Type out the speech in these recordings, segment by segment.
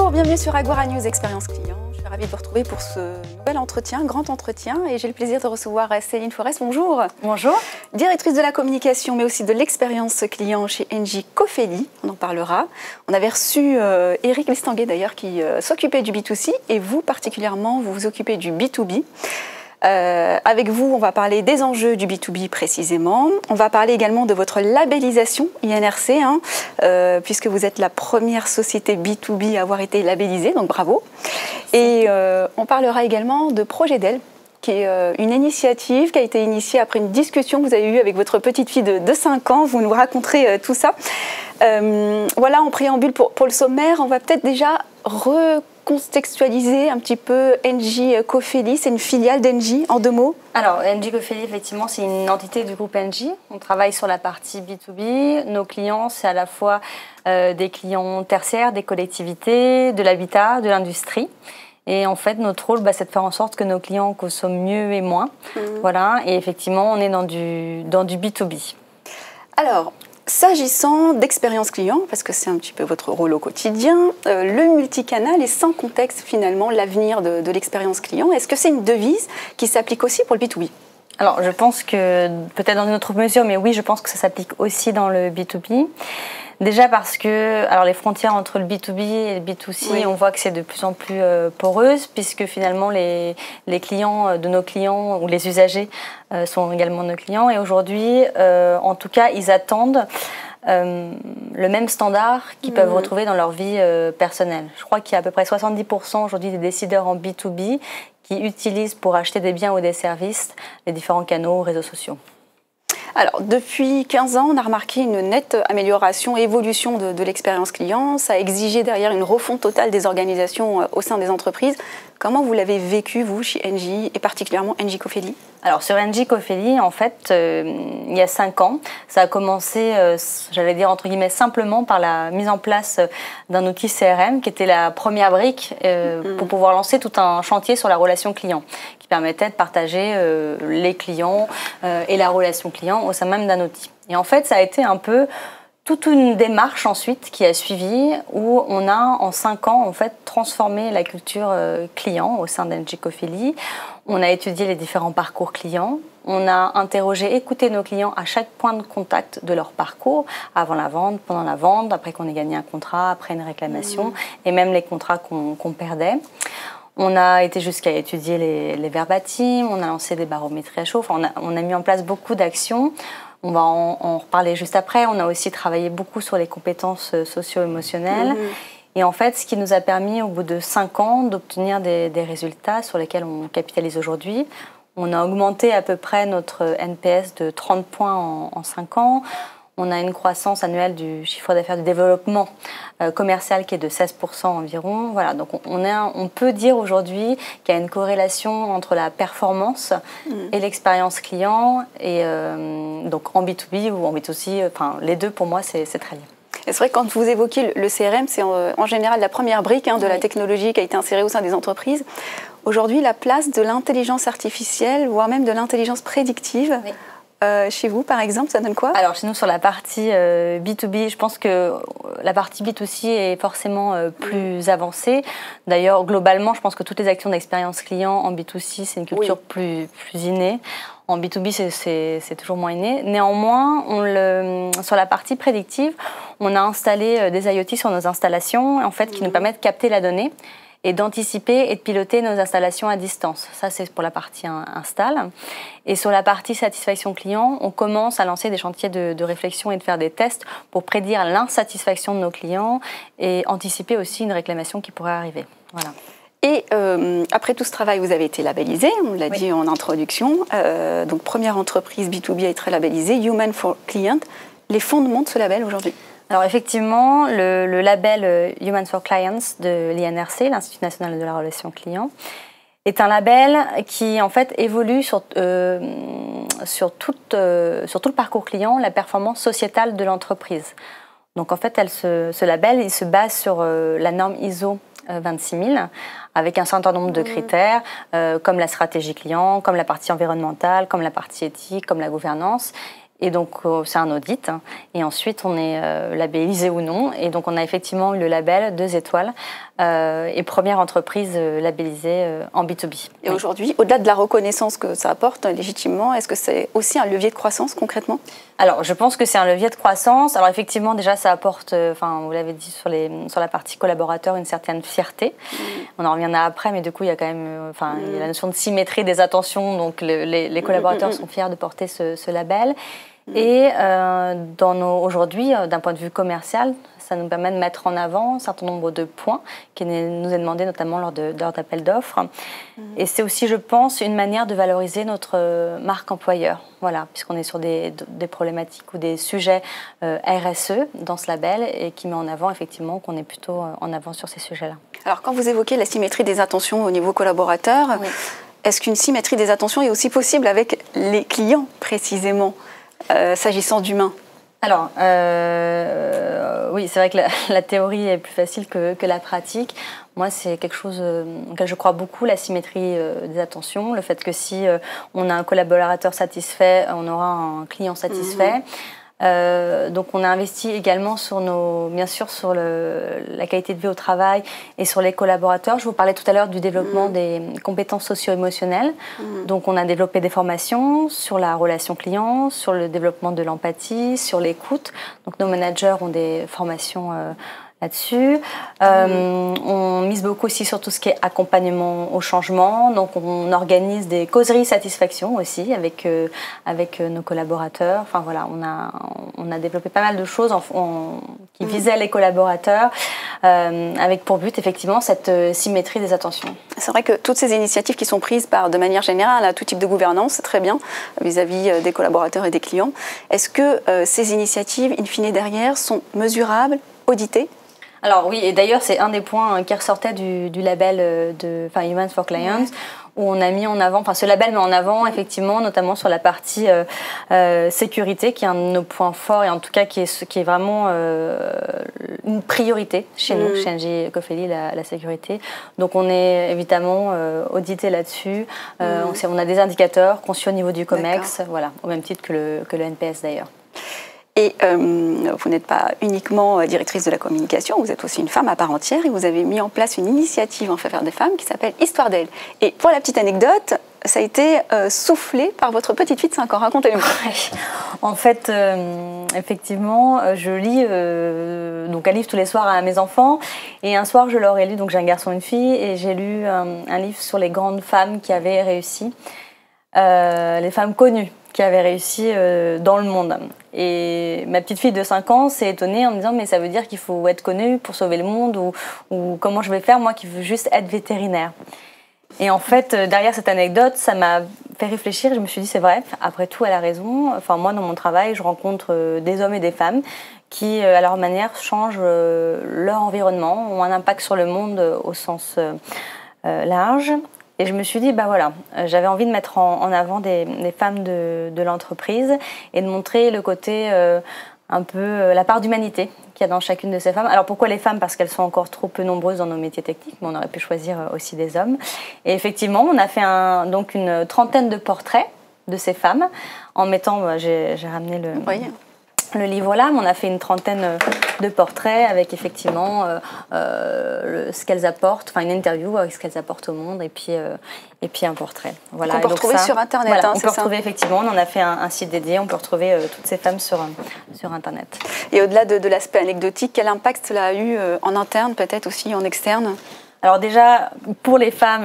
Bonjour, bienvenue sur Agora News Expérience Client. Je suis ravie de vous retrouver pour ce nouvel entretien, grand entretien, et j'ai le plaisir de recevoir Céline Forest. Bonjour. Bonjour. Directrice de la communication, mais aussi de l'expérience client chez Engie Cofeli. On en parlera. On avait reçu Eric Lestanguet d'ailleurs qui s'occupait du B2C, et vous particulièrement, vous vous occupez du B2B. Avec vous, on va parler des enjeux du B2B précisément. On va parler également de votre labellisation INRC, puisque vous êtes la première société B2B à avoir été labellisée, donc bravo. Et on parlera également de Projet d'Elle, qui est une initiative qui a été initiée après une discussion que vous avez eue avec votre petite fille de 5 ans. Vous nous raconterez tout ça. Voilà, en préambule pour le sommaire, on va peut-être déjà recontextualiser un petit peu Engie Cofeli. C'est une filiale d'Engie, en 2 mots. Alors, Engie Cofeli, effectivement, c'est une entité du groupe Engie. On travaille sur la partie B2B. Nos clients, c'est à la fois des clients tertiaires, des collectivités, de l'habitat, de l'industrie. Et en fait, notre rôle, c'est de faire en sorte que nos clients consomment mieux et moins. Voilà. Et effectivement, on est dans du B2B. Alors, s'agissant d'expérience client, parce que c'est un petit peu votre rôle au quotidien, le multicanal est sans contexte finalement l'avenir de l'expérience client. Est-ce que c'est une devise qui s'applique aussi pour le B2B ? Alors, je pense que, peut-être dans une autre mesure, mais oui, je pense que ça s'applique aussi dans le B2B. Déjà parce que alors les frontières entre le B2B et le B2C, oui, on voit que c'est de plus en plus poreuse, puisque finalement les clients de nos clients ou les usagers sont également nos clients. Et aujourd'hui, en tout cas, ils attendent le même standard qu'ils peuvent retrouver dans leur vie personnelle. Je crois qu'il y a à peu près 70% aujourd'hui des décideurs en B2B qui utilisent pour acheter des biens ou des services les différents canaux, réseaux sociaux. Alors, depuis 15 ans, on a remarqué une nette amélioration et évolution de l'expérience client. Ça a exigé derrière une refonte totale des organisations au sein des entreprises. Comment vous l'avez vécu, vous, chez Engie, et particulièrement Engie Cofeli ? Alors, sur Engie Cofeli, en fait, il y a 5 ans, ça a commencé, j'allais dire entre guillemets, simplement par la mise en place d'un outil CRM qui était la première brique pour pouvoir lancer tout un chantier sur la relation client, qui permettait de partager les clients et la relation client au sein même d'un outil. Et en fait, ça a été un peu toute une démarche ensuite qui a suivi, où on a en 5 ans en fait transformé la culture client au sein d'Engie Cofeli. On a étudié les différents parcours clients. On a interrogé, écouté nos clients à chaque point de contact de leur parcours, avant la vente, pendant la vente, après qu'on ait gagné un contrat, après une réclamation, et même les contrats qu'on perdait. On a été jusqu'à étudier les verbatims, on a lancé des barométries à chaud, enfin, on a mis en place beaucoup d'actions. On va en reparler juste après. On a aussi travaillé beaucoup sur les compétences socio-émotionnelles. Et en fait, ce qui nous a permis, au bout de 5 ans, d'obtenir des résultats sur lesquels on capitalise aujourd'hui. On a augmenté à peu près notre NPS de 30 points en 5 ans. On a une croissance annuelle du chiffre d'affaires du développement commercial qui est de 16% environ. Voilà, donc on peut dire aujourd'hui qu'il y a une corrélation entre la performance et l'expérience client. Et donc en B2B ou en B2C, enfin, les deux pour moi c'est très lié. Et c'est vrai que quand vous évoquez le CRM, c'est en général la première brique de la technologie qui a été insérée au sein des entreprises. Aujourd'hui, la place de l'intelligence artificielle, voire même de l'intelligence prédictive, chez vous, par exemple, ça donne quoi ? Alors, chez nous, sur la partie B2B, je pense que la partie B2C est forcément plus avancée. D'ailleurs, globalement, je pense que toutes les actions d'expérience client en B2C, c'est une culture plus innée. En B2B, c'est toujours moins inné. Néanmoins, sur la partie prédictive, on a installé des IoT sur nos installations, en fait, qui nous permettent de capter la donnée et d'anticiper et de piloter nos installations à distance. Ça, c'est pour la partie install. Et sur la partie satisfaction client, on commence à lancer des chantiers de réflexion et de faire des tests pour prédire l'insatisfaction de nos clients et anticiper aussi une réclamation qui pourrait arriver. Voilà. Et après tout ce travail, vous avez été labellisé, on l'a dit en introduction. Donc, première entreprise B2B à être labellisée, Human for Client. Les fondements de ce label aujourd'hui ? Alors effectivement, le label Human for Clients de l'INRC, l'Institut national de la relation client, est un label qui en fait évolue sur tout le parcours client, la performance sociétale de l'entreprise. Donc en fait, ce label, il se base sur la norme ISO 26000, avec un certain nombre de critères, comme la stratégie client, comme la partie environnementale, comme la partie éthique, comme la gouvernance. Et donc, c'est un audit. Et ensuite, on est labellisé ou non. Et donc, on a effectivement eu le label 2 étoiles et première entreprise labellisée en B2B. Et aujourd'hui, au-delà de la reconnaissance que ça apporte légitimement, est-ce que c'est aussi un levier de croissance concrètement? Alors, je pense que c'est un levier de croissance. Alors, effectivement, déjà, ça apporte, vous l'avez dit sur la partie collaborateur, une certaine fierté. On en reviendra après, mais du coup, il y a quand même il y a la notion de symétrie des attentions. Donc, les collaborateurs sont fiers de porter ce label. Et aujourd'hui, d'un point de vue commercial, ça nous permet de mettre en avant un certain nombre de points qui nous est demandé notamment lors d'appels d'offres. Et c'est aussi, je pense, une manière de valoriser notre marque employeur. Voilà, puisqu'on est sur des problématiques ou des sujets RSE dans ce label et qui met en avant effectivement qu'on est plutôt en avant sur ces sujets-là. Alors, quand vous évoquez la symétrie des attentions au niveau collaborateur, est-ce qu'une symétrie des attentions est aussi possible avec les clients précisément, s'agissant d'humains? Alors, oui, c'est vrai que la théorie est plus facile que la pratique. Moi, c'est quelque chose auquel je crois beaucoup, la symétrie des attentions, le fait que si on a un collaborateur satisfait, on aura un client satisfait. Donc on a investi également bien sûr sur la qualité de vie au travail et sur les collaborateurs. Je vous parlais tout à l'heure du développement des compétences socio-émotionnelles. Donc on a développé des formations sur la relation client, sur le développement de l'empathie, sur l'écoute. Donc nos managers ont des formations là-dessus. On mise beaucoup aussi sur tout ce qui est accompagnement au changement. Donc, on organise des causeries satisfaction aussi avec nos collaborateurs. Enfin, voilà, on a développé pas mal de choses qui visaient les collaborateurs avec pour but, effectivement, cette symétrie des attentions. C'est vrai que toutes ces initiatives qui sont prises de manière générale à tout type de gouvernance, c'est très bien vis-à-vis des collaborateurs et des clients. Est-ce que ces initiatives, in fine derrière, sont mesurables, auditées? Alors oui, et d'ailleurs c'est un des points qui ressortait du label Humans for Clients, où on a mis en avant, ce label met en avant effectivement, notamment sur la partie sécurité, qui est un de nos points forts et en tout cas qui est vraiment une priorité chez nous, chez NJ Cofeli, la sécurité. Donc on est évidemment audité là-dessus. On a des indicateurs conçus au niveau du COMEX, voilà, au même titre que le NPS d'ailleurs. Et vous n'êtes pas uniquement directrice de la communication, vous êtes aussi une femme à part entière et vous avez mis en place une initiative en faveur des femmes qui s'appelle Histoire d'elle. Et pour la petite anecdote, ça a été soufflé par votre petite fille de 5 ans. Racontez-nous. En fait, effectivement, je lis un livre tous les soirs à mes enfants. Et un soir, je leur ai lu, donc j'ai un garçon et une fille, et j'ai lu un livre sur les grandes femmes qui avaient réussi, les femmes connues qui avaient réussi dans le monde. Et ma petite fille de 5 ans s'est étonnée en me disant « mais ça veut dire qu'il faut être connue pour sauver le monde ou comment je vais faire, moi qui veux juste être vétérinaire ?» Et en fait, derrière cette anecdote, ça m'a fait réfléchir. Je me suis dit, c'est vrai, après tout, elle a raison. Enfin, moi, dans mon travail, je rencontre des hommes et des femmes qui, à leur manière, changent leur environnement, ont un impact sur le monde au sens large. Et je me suis dit, j'avais envie de mettre en avant des femmes de l'entreprise et de montrer le côté un peu la part d'humanité qu'il y a dans chacune de ces femmes. Alors pourquoi les femmes? Parce qu'elles sont encore trop peu nombreuses dans nos métiers techniques, mais on aurait pu choisir aussi des hommes. Et effectivement, on a fait donc une trentaine de portraits de ces femmes en mettant, j'ai ramené le livre là, mais on a fait une trentaine de portraits avec effectivement ce qu'elles apportent, une interview avec ce qu'elles apportent au monde et puis un portrait. Voilà. On peut retrouver sur Internet. Voilà, on peut retrouver effectivement, on en a fait un site dédié, on peut retrouver toutes ces femmes sur Internet. Et au-delà de l'aspect anecdotique, quel impact cela a eu en interne, peut-être aussi en externe? Alors déjà, pour les femmes,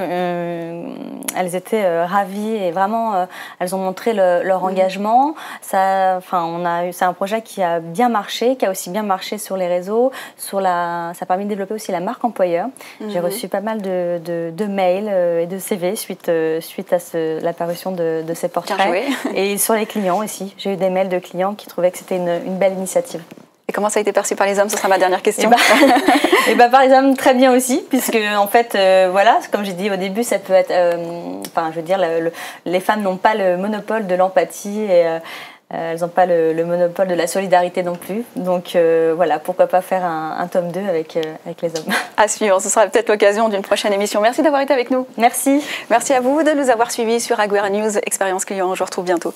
elles étaient ravies et vraiment, elles ont montré leur engagement. C'est un projet qui a bien marché, qui a aussi bien marché sur les réseaux. Ça a permis de développer aussi la marque employeur. J'ai reçu pas mal de mails et de CV suite à l'apparition de ces portraits. Bien joué. Et sur les clients aussi. J'ai eu des mails de clients qui trouvaient que c'était une belle initiative. Et comment ça a été perçu par les hommes? Ce sera ma dernière question. Par les hommes, très bien aussi, puisque en fait, comme j'ai dit au début, ça peut être, les femmes n'ont pas le monopole de l'empathie et elles n'ont pas le monopole de la solidarité non plus. Donc pourquoi pas faire un tome 2 avec les hommes. À suivre, ce sera peut-être l'occasion d'une prochaine émission. Merci d'avoir été avec nous. Merci. Merci à vous de nous avoir suivis sur Aguerre News Expérience Client. Je vous retrouve bientôt.